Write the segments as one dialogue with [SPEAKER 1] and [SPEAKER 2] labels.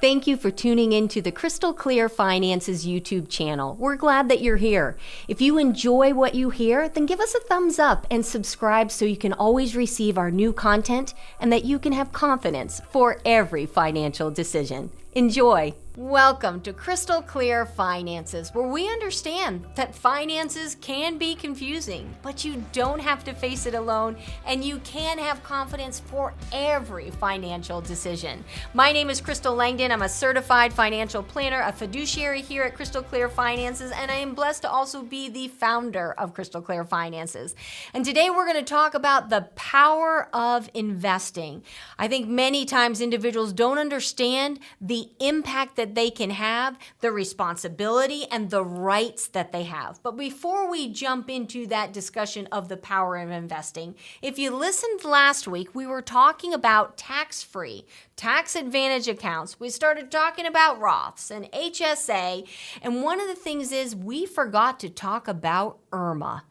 [SPEAKER 1] Thank you for tuning in to the Crystal Clear Finances YouTube channel. We're glad that you're here. If you enjoy what you hear, then give us a thumbs up and subscribe so you can always receive our new content and that you can have confidence for every financial decision. Enjoy. Welcome to Crystal Clear Finances, where we understand that finances can be confusing, but you don't have to face it alone, and you can have confidence for every financial decision. My name is Crystal Langdon. I'm a certified financial planner, a fiduciary here at Crystal Clear Finances, and I am blessed to also be the founder of Crystal Clear Finances. And today we're going to talk about the power of investing. I think many times individuals don't understand the impact that they can have, the responsibility, and the rights that they have. But before we jump into that discussion of the power of investing, if you listened last week, we were talking about tax-free, tax advantage accounts. We started talking about Roths and HSA, and one of the things is we forgot to talk about IRMAA.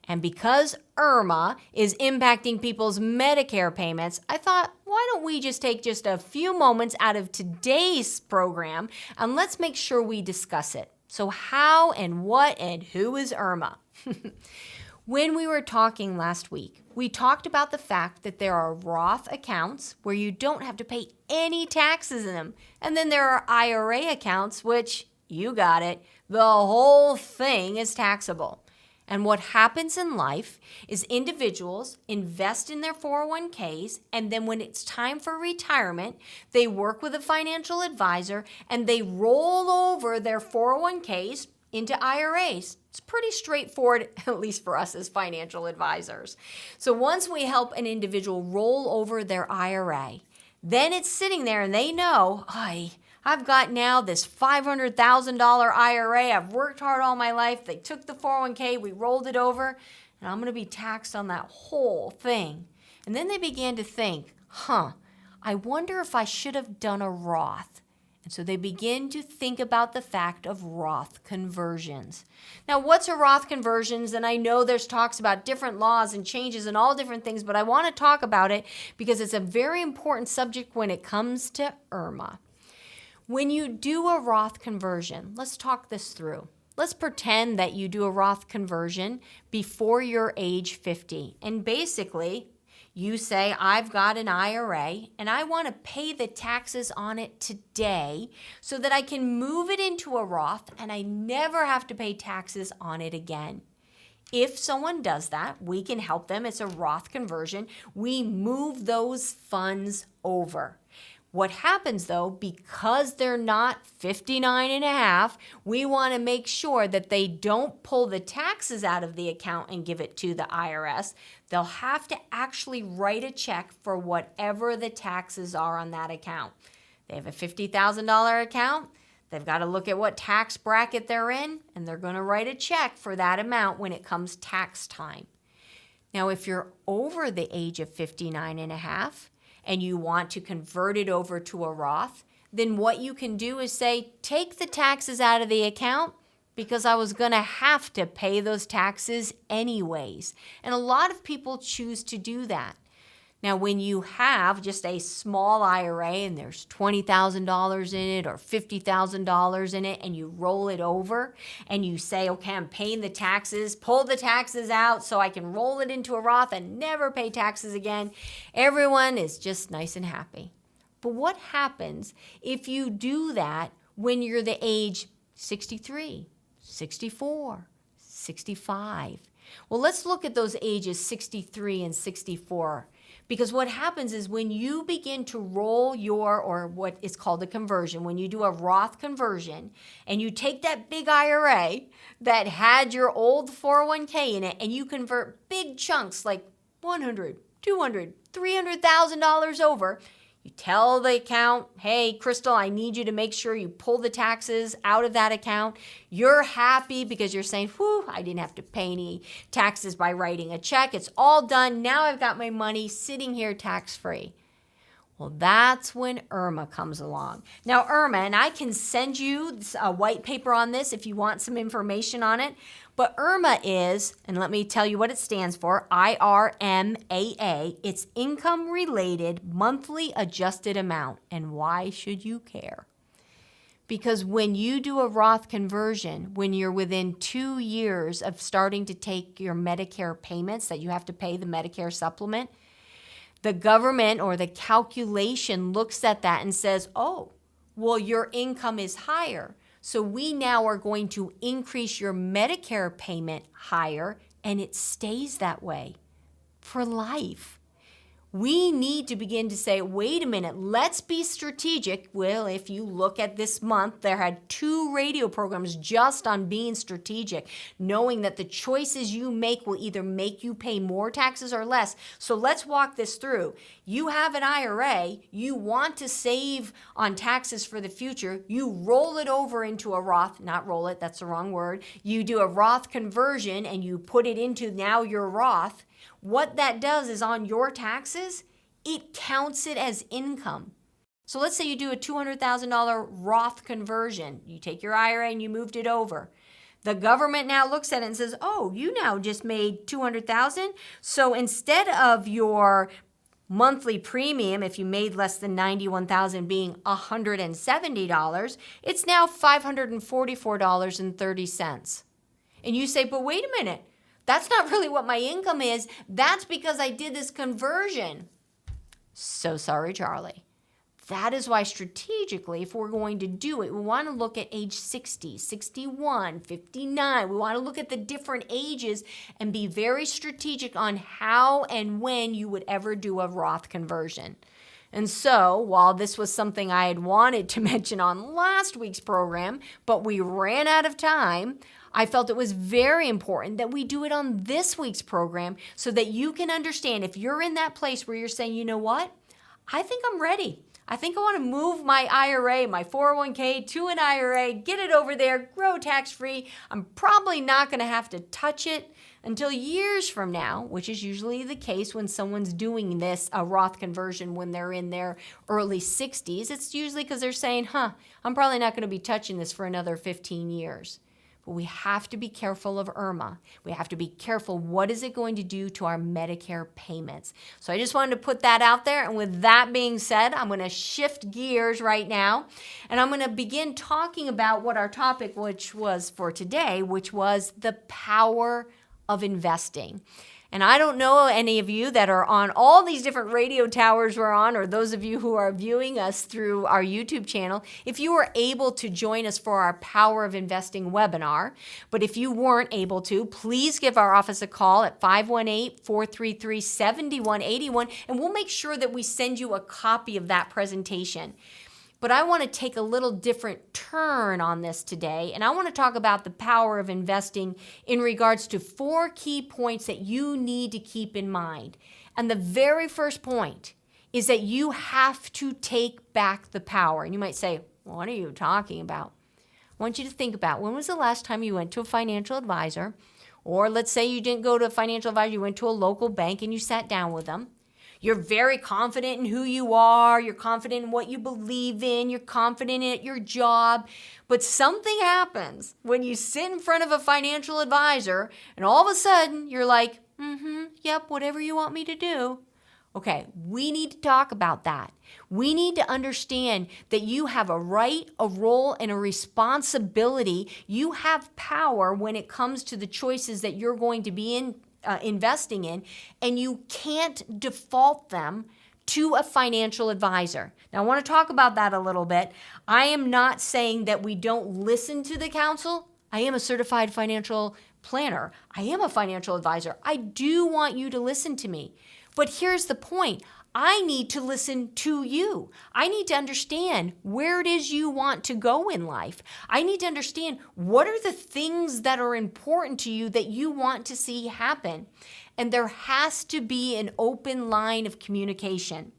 [SPEAKER 1] And because IRMAA is impacting people's Medicare payments, I thought, why don't we just take just a few moments out of today's program and let's make sure we discuss it. So how and what and who is IRMAA? When we were talking last week, we talked about the fact that there are Roth accounts where you don't have to pay any taxes in them. And then there are IRA accounts, which, you got it, the whole thing is taxable. And what happens in life is individuals invest in their 401ks, and then when it's time for retirement, they work with a financial advisor and they roll over their 401ks into IRAs. It's pretty straightforward, at least for us as financial advisors. So once we help an individual roll over their IRA, then it's sitting there and they know, I've got now this $500,000 IRA. I've worked hard all my life. They took the 401k, we rolled it over, and I'm going to be taxed on that whole thing. And then they began to think, I wonder if I should have done a Roth. And so they begin to think about the fact of Roth conversions. Now, what's a Roth conversions? And I know there's talks about different laws and changes and all different things, but I want to talk about it because it's a very important subject when it comes to IRMAA. When you do a Roth conversion, let's talk this through. Let's pretend that you do a Roth conversion before you're age 50. And basically, you say, I've got an IRA and I want to pay the taxes on it today so that I can move it into a Roth and I never have to pay taxes on it again. If someone does that, we can help them. It's a Roth conversion. We move those funds over. What happens though, because they're not 59 and a half, we want to make sure that they don't pull the taxes out of the account and give it to the IRS. They'll have to actually write a check for whatever the taxes are on that account. They have a $50,000 account. They've got to look at what tax bracket they're in, and they're going to write a check for that amount when it comes tax time. Now, if you're over the age of 59 and a half, and you want to convert it over to a Roth, then what you can do is say, take the taxes out of the account because I was going to have to pay those taxes anyways. And a lot of people choose to do that. Now, when you have just a small IRA and there's $20,000 in it or $50,000 in it and you roll it over and you say, okay, I'm paying the taxes, pull the taxes out so I can roll it into a Roth and never pay taxes again, everyone is just nice and happy. But what happens if you do that when you're the age 63, 64, 65? Well, let's look at those ages 63 and 64. Because what happens is when you begin to roll or what is called a conversion, when you do a Roth conversion and you take that big IRA that had your old 401k in it and you convert big chunks like $100,000, $200,000, $300,000 over, you tell the account, hey, Crystal, I need you to make sure you pull the taxes out of that account. You're happy because you're saying, whew, I didn't have to pay any taxes by writing a check. It's all done. Now I've got my money sitting here tax-free. Well, that's when IRMAA comes along. Now, IRMAA, and I can send you a white paper on this if you want some information on it, but IRMAA is, and let me tell you what it stands for, IRMAA. It's Income Related Monthly Adjusted Amount. And why should you care? Because when you do a Roth conversion, when you're within 2 years of starting to take your Medicare payments that you have to pay the Medicare supplement, the government or the calculation looks at that and says, oh, well, your income is higher. So we now are going to increase your Medicare payment higher, and it stays that way for life. We need to begin to say, wait a minute, let's be strategic. Well, if you look at this month, there had 2 radio programs just on being strategic, knowing that the choices you make will either make you pay more taxes or less. So let's walk this through. You have an IRA, you want to save on taxes for the future, you roll it over into a Roth, not roll it, that's the wrong word. You do a Roth conversion and you put it into now your Roth. What that does is on your taxes, it counts it as income. So let's say you do a $200,000 Roth conversion. You take your IRA and you moved it over. The government now looks at it and says, oh, you now just made $200,000. So instead of your monthly premium, if you made less than $91,000 being $170, it's now $544.30. And you say, but wait a minute. That's not really what my income is. That's because I did this conversion. So sorry, Charlie. That is why strategically, if we're going to do it, we want to look at age 60, 61, 59. We want to look at the different ages and be very strategic on how and when you would ever do a Roth conversion. And so, while this was something I had wanted to mention on last week's program, but we ran out of time, I felt it was very important that we do it on this week's program so that you can understand if you're in that place where you're saying, you know what, I think I'm ready. I think I want to move my IRA, my 401k to an IRA, get it over there, grow tax-free. I'm probably not going to have to touch it until years from now, which is usually the case when someone's doing this, a Roth conversion when they're in their early 60s. It's usually because they're saying, I'm probably not going to be touching this for another 15 years. But we have to be careful of IRMAA. We have to be careful. What is it going to do to our Medicare payments? So I just wanted to put that out there. And with that being said, I'm going to shift gears right now. And I'm going to begin talking about what our topic, which was for today, which was the power of investing. And I don't know any of you that are on all these different radio towers we're on, or those of you who are viewing us through our YouTube channel, if you were able to join us for our Power of Investing webinar. But if you weren't able to, please give our office a call at 518-433-7181, and we'll make sure that we send you a copy of that presentation. But I want to take a little different turn on this today, and I want to talk about the power of investing in regards to 4 key points that you need to keep in mind. And the very first point is that you have to take back the power. And you might say, what are you talking about? I want you to think about, when was the last time you went to a financial advisor? Or let's say you didn't go to a financial advisor, you went to a local bank and you sat down with them. You're very confident in who you are. You're confident in what you believe in. You're confident at your job. But something happens when you sit in front of a financial advisor and all of a sudden you're like, yep, whatever you want me to do. Okay, we need to talk about that. We need to understand that you have a right, a role, and a responsibility. You have power when it comes to the choices that you're going to be investing in, and you can't default them to a financial advisor. Now, I want to talk about that a little bit. I am not saying that we don't listen to the counsel. I am a certified financial planner. I am a financial advisor. I do want you to listen to me. But here's the point. I need to listen to you. I need to understand where it is you want to go in life. I need to understand what are the things that are important to you that you want to see happen. And there has to be an open line of communication.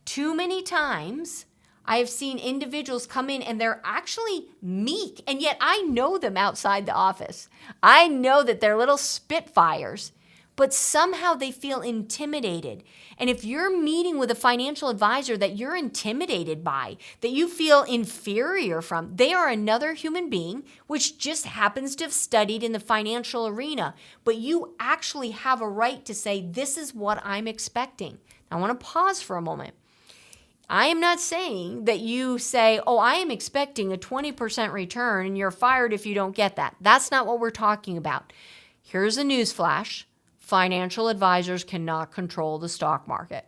[SPEAKER 1] Too many times, I have seen individuals come in and they're actually meek, and yet I know them outside the office. I know that they're little spitfires, but somehow they feel intimidated. And if you're meeting with a financial advisor that you're intimidated by, that you feel inferior from, they are another human being which just happens to have studied in the financial arena. But you actually have a right to say, this is what I'm expecting. Now, I want to pause for a moment. I am not saying that you say, oh, I am expecting a 20% return and you're fired if you don't get that. That's not what we're talking about. Here's a news flash. Financial advisors cannot control the stock market.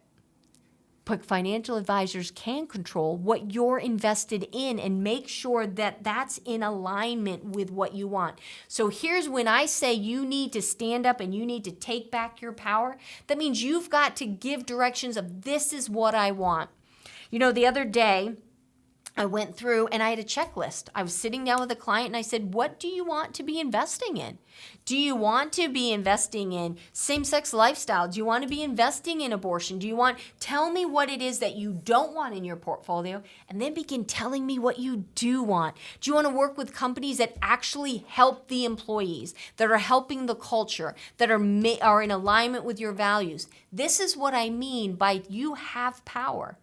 [SPEAKER 1] But financial advisors can control what you're invested in and make sure that that's in alignment with what you want. So here's when I say you need to stand up and you need to take back your power. That means you've got to give directions of this is what I want. You know, the other day, I went through and I had a checklist. I was sitting down with a client and I said, what do you want to be investing in? Do you want to be investing in same-sex lifestyle? Do you want to be investing in abortion? Tell me what it is that you don't want in your portfolio, and then begin telling me what you do want. Do you want to work with companies that actually help the employees, that are helping the culture, that are in alignment with your values? This is what I mean by you have power.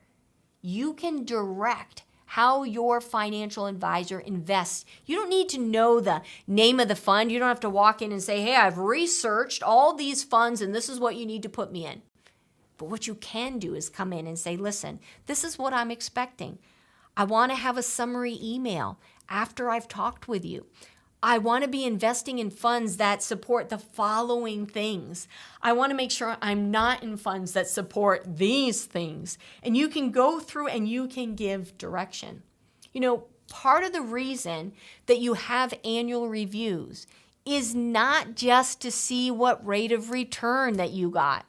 [SPEAKER 1] You can direct how your financial advisor invests. You don't need to know the name of the fund. You don't have to walk in and say, hey, I've researched all these funds and this is what you need to put me in. But what you can do is come in and say, listen, this is what I'm expecting. I want to have a summary email after I've talked with you. I want to be investing in funds that support the following things. I want to make sure I'm not in funds that support these things. And you can go through and you can give direction. You know, part of the reason that you have annual reviews is not just to see what rate of return that you got.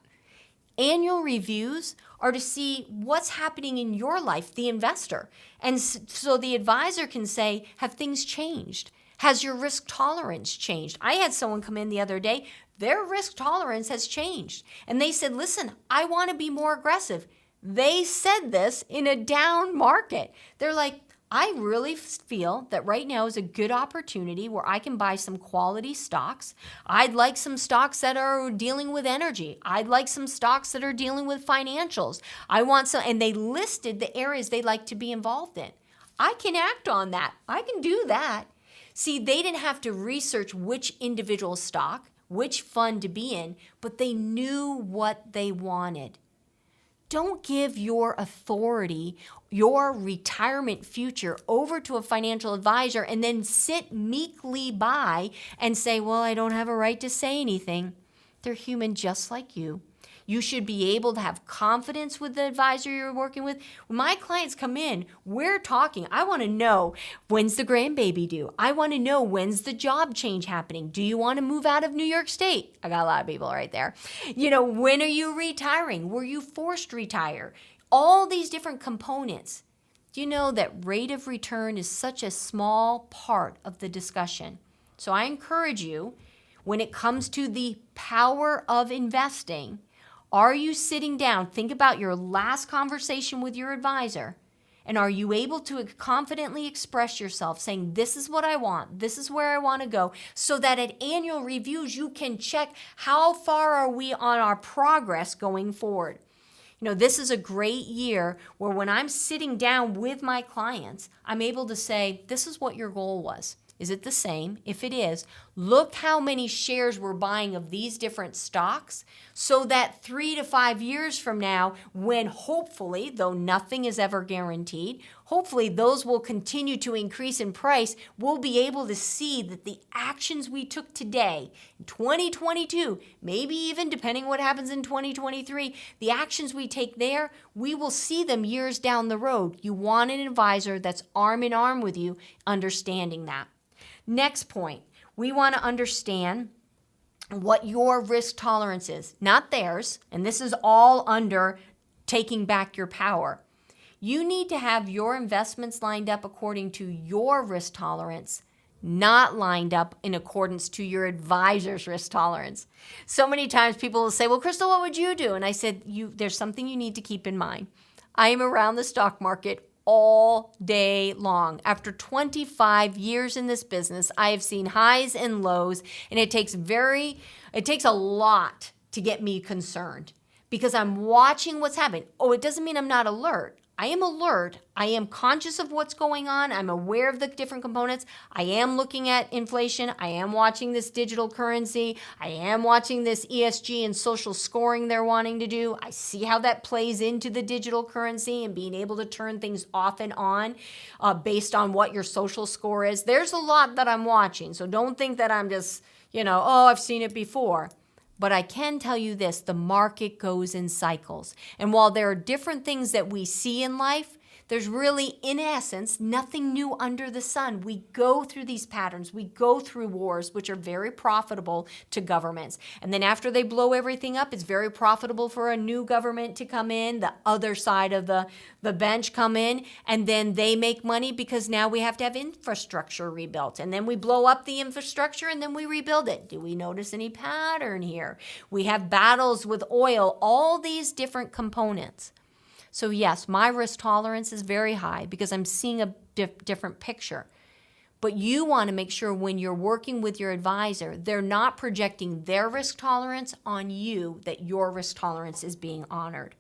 [SPEAKER 1] Annual reviews are to see what's happening in your life, the investor. And so the advisor can say, have things changed? Has your risk tolerance changed? I had someone come in the other day, their risk tolerance has changed. And they said, listen, I want to be more aggressive. They said this in a down market. They're like, I really feel that right now is a good opportunity where I can buy some quality stocks. I'd like some stocks that are dealing with energy. I'd like some stocks that are dealing with financials. I want some, and they listed the areas they'd like to be involved in. I can act on that. I can do that. See, they didn't have to research which individual stock, which fund to be in, but they knew what they wanted. Don't give your authority, your retirement future over to a financial advisor and then sit meekly by and say, well, I don't have a right to say anything. They're human just like you. You should be able to have confidence with the advisor you're working with. When my clients come in, we're talking. I want to know, when's the grandbaby due? I want to know, when's the job change happening? Do you want to move out of New York State? I got a lot of people right there. You know, when are you retiring? Were you forced to retire? All these different components. Do you know that rate of return is such a small part of the discussion? So I encourage you, when it comes to the power of investing, are you sitting down? Think about your last conversation with your advisor. And are you able to confidently express yourself saying, this is what I want, this is where I want to go, so that at annual reviews, you can check how far are we on our progress going forward. You know, this is a great year where when I'm sitting down with my clients, I'm able to say, this is what your goal was. Is it the same? If it is, look how many shares we're buying of these different stocks so that 3 to 5 years from now, when hopefully, though nothing is ever guaranteed, hopefully those will continue to increase in price, we'll be able to see that the actions we took today in 2022, maybe even depending what happens in 2023, the actions we take there, we will see them years down the road. You want an advisor that's arm in arm with you, understanding that. Next point, we want to understand what your risk tolerance is, not theirs, and this is all under taking back your power. You need to have your investments lined up according to your risk tolerance, not lined up in accordance to your advisor's risk tolerance. So many times people will say, well, Crystal, what would you do? And I said, there's something you need to keep in mind. I am around the stock market all day long. After 25 years in this business, I have seen highs and lows, and it takes a lot to get me concerned because I'm watching what's happening. Oh, it doesn't mean I'm not alert. I am alert. I am conscious of what's going on. I'm aware of the different components. I am looking at inflation. I am watching this digital currency. I am watching this ESG and social scoring they're wanting to do. I see how that plays into the digital currency and being able to turn things off and on based on what your social score is. There's a lot that I'm watching. So don't think that I'm just, oh, I've seen it before. But I can tell you this, the market goes in cycles. And while there are different things that we see in life, there's really, in essence, nothing new under the sun. We go through these patterns. We go through wars, which are very profitable to governments. And then after they blow everything up, it's very profitable for a new government to come in, the other side of the bench come in, and then they make money because now we have to have infrastructure rebuilt. And then we blow up the infrastructure and then we rebuild it. Do we notice any pattern here? We have battles with oil, all these different components. So yes, my risk tolerance is very high because I'm seeing a different picture. But you want to make sure when you're working with your advisor, they're not projecting their risk tolerance on you, that your risk tolerance is being honored.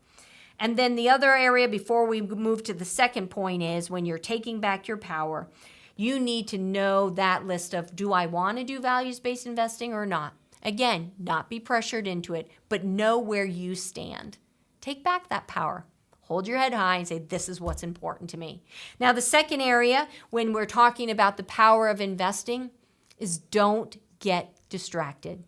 [SPEAKER 1] And then the other area before we move to the second point is when you're taking back your power, you need to know that list of, do I want to do values-based investing or not? Again, not be pressured into it, but know where you stand. Take back that power. Hold your head high and say, this is what's important to me. Now, the second area, when we're talking about the power of investing, is don't get distracted.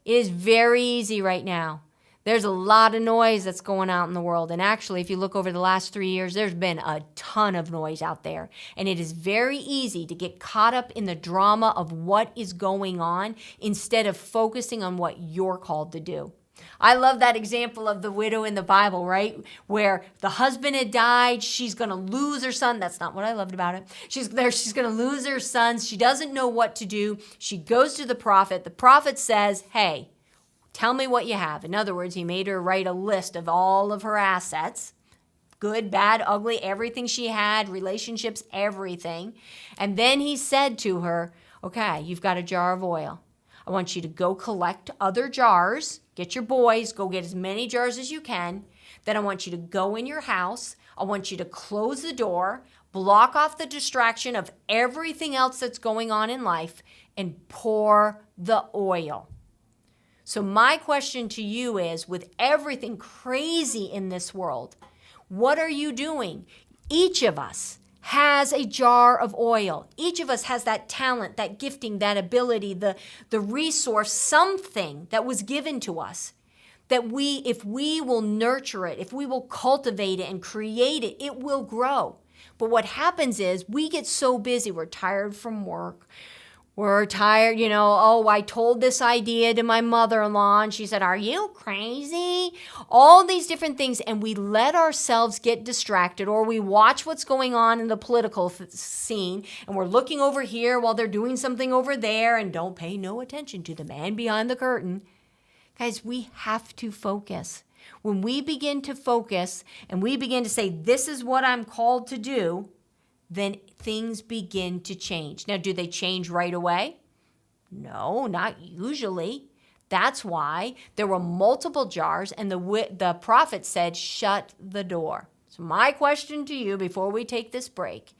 [SPEAKER 1] It is very easy right now. There's a lot of noise that's going out in the world. And actually, if you look over the last 3 years, there's been a ton of noise out there. And it is very easy to get caught up in the drama of what is going on instead of focusing on what you're called to do. I love that example of the widow in the Bible, right? Where the husband had died, she's going to lose her son. That's not what I loved about it. She's going to lose her sons. She doesn't know what to do. She goes to the prophet. The prophet says, hey, tell me what you have. In other words, he made her write a list of all of her assets, good, bad, ugly, everything she had, relationships, everything. And then he said to her, okay, you've got a jar of oil. I want you to go collect other jars. Get your boys, go get as many jars as you can. Then I want you to go in your house. I want you to close the door, block off the distraction of everything else that's going on in life, and pour the oil. So my question to you is, with everything crazy in this world, what are you doing? Each of us has a jar of oil. Each of us has that talent, that gifting, that ability, the resource, something that was given to us that if we will nurture it, if we will cultivate it and create it, it will grow. But what happens is we get so busy, we're tired from work. We're tired, I told this idea to my mother-in-law and she said, are you crazy? All these different things, and we let ourselves get distracted, or we watch what's going on in the political scene and we're looking over here while they're doing something over there and don't pay no attention to the man behind the curtain. Guys, we have to focus. When we begin to focus and we begin to say, this is what I'm called to do, then things begin to change. Now, do they change right away? No, not usually. That's why there were multiple jars and the prophet said, shut the door. So my question to you before we take this break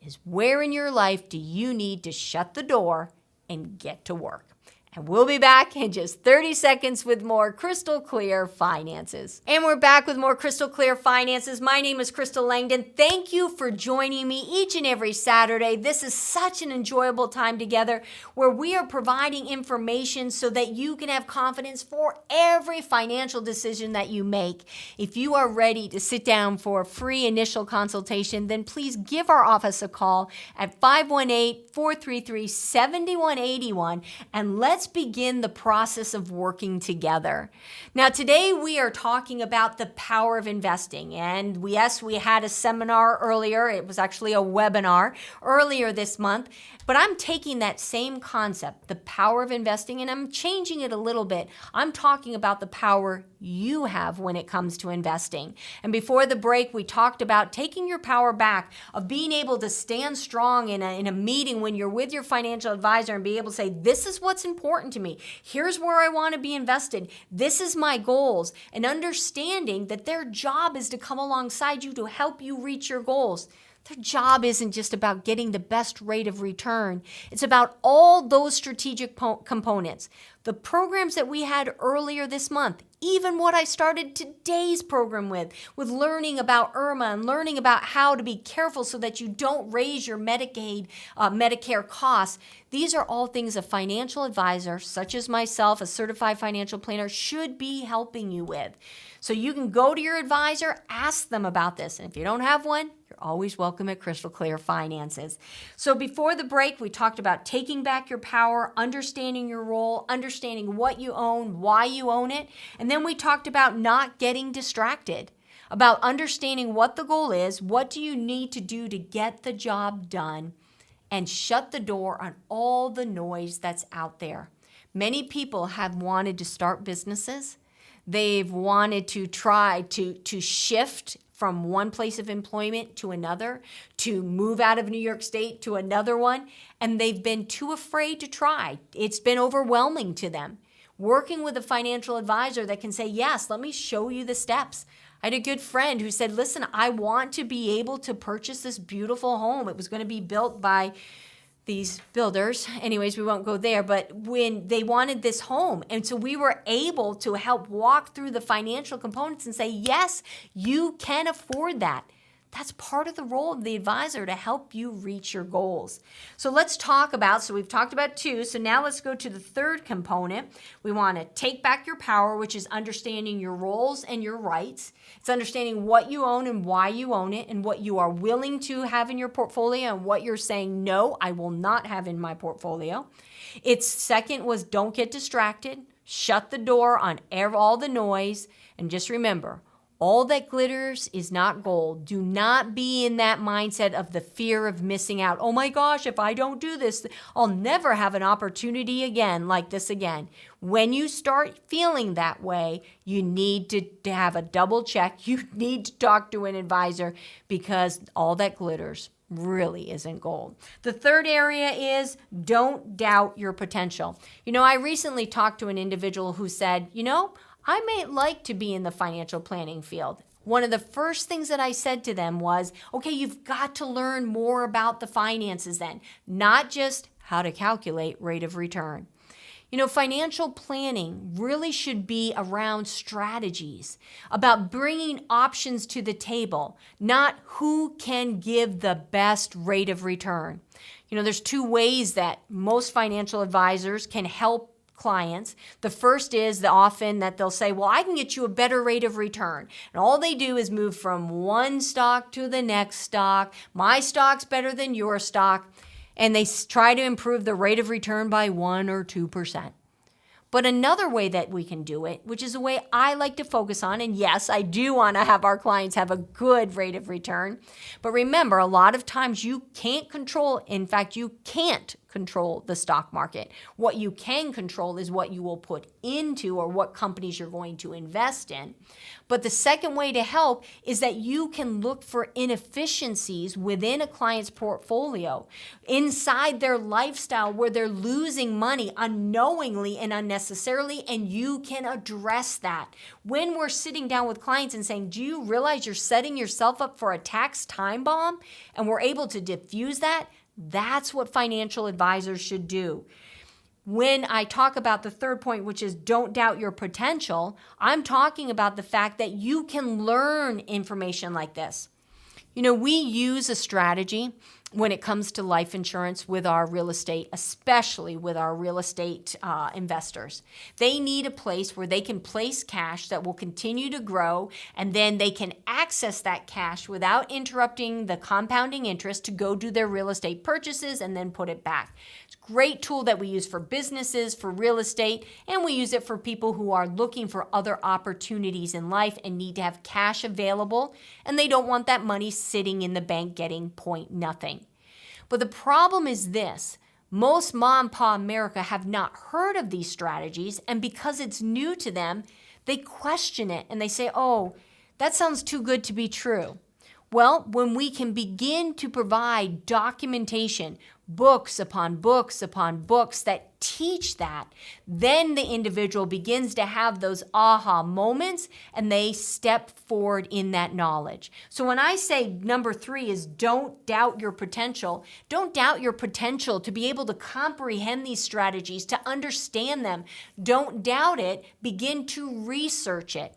[SPEAKER 1] is, where in your life do you need to shut the door and get to work? And we'll be back in just 30 seconds with more Crystal Clear Finances. And we're back with more Crystal Clear Finances. My name is Crystal Langdon. Thank you for joining me each and every Saturday. This is such an enjoyable time together where we are providing information so that you can have confidence for every financial decision that you make. If you are ready to sit down for a free initial consultation, then please give our office a call at 518-433-7181 and let's begin the process of working together. Now, today we are talking about the power of investing. And we had a seminar earlier. It was actually a webinar earlier this month. But I'm taking that same concept, the power of investing, and I'm changing it a little bit. I'm talking about the power you have when it comes to investing. And before the break, we talked about taking your power back, of being able to stand strong in a meeting when you're with your financial advisor and be able to say, this is what's important important to me. Here's where I want to be invested. This is my goals. And understanding that their job is to come alongside you to help you reach your goals. Their job isn't just about getting the best rate of return. It's about all those strategic components. The programs that we had earlier this month, even what I started today's program with learning about IRMA and learning about how to be careful so that you don't raise your Medicare costs. These are all things a financial advisor, such as myself, a certified financial planner, should be helping you with. So you can go to your advisor, ask them about this. And if you don't have one, you're always welcome at Crystal Clear Finances. So before the break, we talked about taking back your power, understanding your role, understanding what you own, why you own it. And then we talked about not getting distracted, about understanding what the goal is, what do you need to do to get the job done, and shut the door on all the noise that's out there. Many people have wanted to start businesses. They've wanted to try to shift from one place of employment to another, to move out of New York State to another one, and they've been too afraid to try. It's been overwhelming to them. Working with a financial advisor that can say, yes, let me show you the steps. I had a good friend who said, listen, I want to be able to purchase this beautiful home. It was going to be built by these builders. Anyways, we won't go there, but when they wanted this home. And so we were able to help walk through the financial components and say, yes, you can afford that. That's part of the role of the advisor to help you reach your goals. So let's talk about, so we've talked about two. So now let's go to the third component. We want to take back your power, which is understanding your roles and your rights. It's understanding what you own and why you own it and what you are willing to have in your portfolio and what you're saying, no, I will not have in my portfolio. Its second was don't get distracted. Shut the door on all the noise. And just remember, all that glitters is not gold. Do not be in that mindset of the fear of missing out. Oh my gosh, if I don't do this, I'll never have an opportunity again like this again. When you start feeling that way, you need to have a double check. You need to talk to an advisor because all that glitters really isn't gold. The third area is don't doubt your potential. I recently talked to an individual who said, I may like to be in the financial planning field. One of the first things that I said to them was, okay, you've got to learn more about the finances then, not just how to calculate rate of return. Financial planning really should be around strategies, about bringing options to the table, not who can give the best rate of return. There's two ways that most financial advisors can help clients. The first is often that they'll say, well, I can get you a better rate of return. And all they do is move from one stock to the next stock. My stock's better than your stock. And they try to improve the rate of return by 1 or 2%. But another way that we can do it, which is a way I like to focus on, and yes, I do want to have our clients have a good rate of return. But remember, a lot of times you can't control, in fact, you can't control the stock market. What you can control is what you will put into or what companies you're going to invest in. But the second way to help is that you can look for inefficiencies within a client's portfolio, inside their lifestyle where they're losing money unknowingly and unnecessarily, and you can address that. When we're sitting down with clients and saying, do you realize you're setting yourself up for a tax time bomb? And we're able to diffuse that. That's what financial advisors should do. When I talk about the third point, which is don't doubt your potential, I'm talking about the fact that you can learn information like this. We use a strategy when it comes to life insurance with our real estate, especially with our real estate investors. They need a place where they can place cash that will continue to grow, and then they can access that cash without interrupting the compounding interest to go do their real estate purchases and then put it back. It's a great tool that we use for businesses, for real estate, and we use it for people who are looking for other opportunities in life and need to have cash available, and they don't want that money sitting in the bank getting point nothing. But the problem is this: most mom and pop America have not heard of these strategies, and because it's new to them, they question it and they say, oh, that sounds too good to be true. Well, when we can begin to provide documentation, books upon books upon books that teach that, then the individual begins to have those aha moments and they step forward in that knowledge. So when I say number 3 is don't doubt your potential, don't doubt your potential to be able to comprehend these strategies, to understand them. Don't doubt it, begin to research it.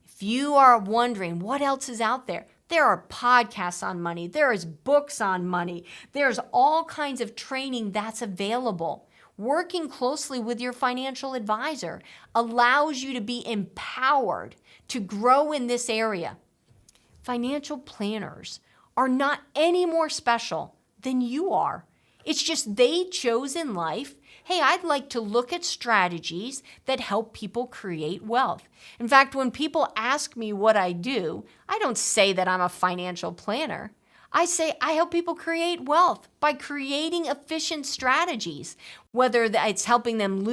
[SPEAKER 1] If you are wondering what else is out there, there are podcasts on money. There is books on money. There's all kinds of training that's available. Working closely with your financial advisor allows you to be empowered to grow in this area. Financial planners are not any more special than you are. It's just they chose in life, hey, I'd like to look at strategies that help people create wealth. In fact, when people ask me what I do, I don't say that I'm a financial planner. I say I help people create wealth by creating efficient strategies, whether it's helping them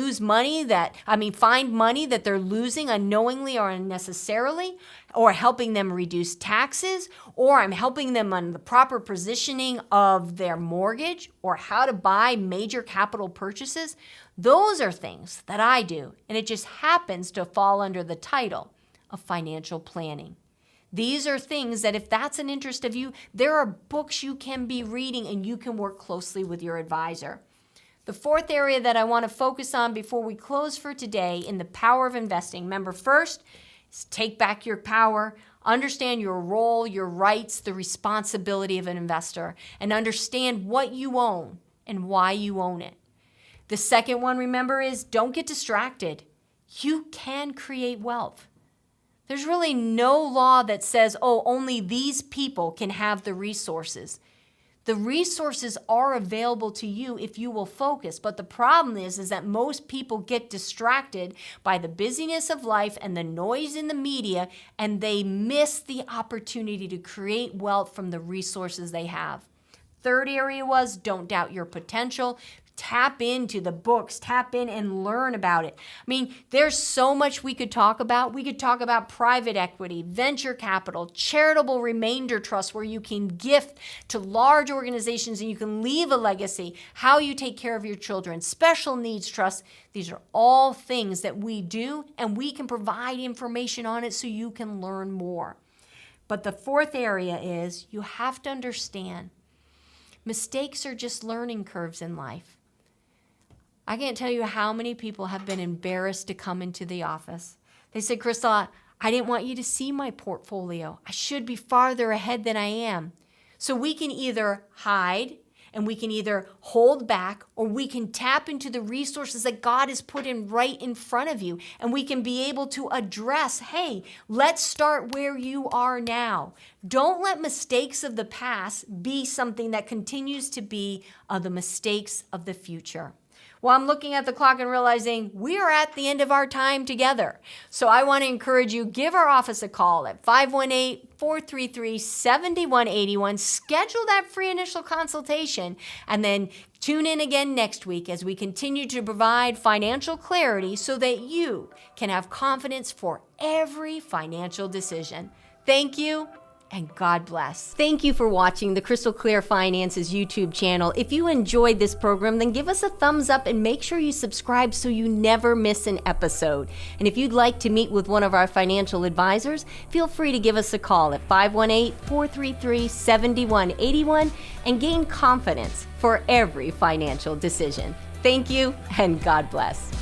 [SPEAKER 1] find money that they're losing unknowingly or unnecessarily, or helping them reduce taxes, or I'm helping them on the proper positioning of their mortgage or how to buy major capital purchases. Those are things that I do, and it just happens to fall under the title of financial planning. These are things that if that's an interest of you, there are books you can be reading and you can work closely with your advisor. The 4th area that I want to focus on before we close for today in the power of investing. Remember, first is take back your power, understand your role, your rights, the responsibility of an investor, and understand what you own and why you own it. The second one, remember, is don't get distracted. You can create wealth. There's really no law that says, oh, only these people can have the resources. The resources are available to you if you will focus. But the problem is that most people get distracted by the busyness of life and the noise in the media, and they miss the opportunity to create wealth from the resources they have. Third area was don't doubt your potential. Tap into the books, tap in and learn about it. I mean, there's so much we could talk about. We could talk about private equity, venture capital, charitable remainder trusts where you can gift to large organizations and you can leave a legacy, how you take care of your children, special needs trusts. These are all things that we do, and we can provide information on it so you can learn more. But the 4th area is you have to understand mistakes are just learning curves in life. I can't tell you how many people have been embarrassed to come into the office. They said, Crystal, I didn't want you to see my portfolio. I should be farther ahead than I am. So we can either hide and we can either hold back, or we can tap into the resources that God has put in right in front of you. And we can be able to address, hey, let's start where you are now. Don't let mistakes of the past be something that continues to be the mistakes of the future. Well, I'm looking at the clock and realizing we are at the end of our time together. So I want to encourage you, give our office a call at 518-433-7181. Schedule that free initial consultation, and then tune in again next week as we continue to provide financial clarity so that you can have confidence for every financial decision. Thank you. And God bless. Thank you for watching the Crystal Clear Finances YouTube channel. If you enjoyed this program, then give us a thumbs up and make sure you subscribe so you never miss an episode. And if you'd like to meet with one of our financial advisors, feel free to give us a call at 518-433-7181 and gain confidence for every financial decision. Thank you, and God bless.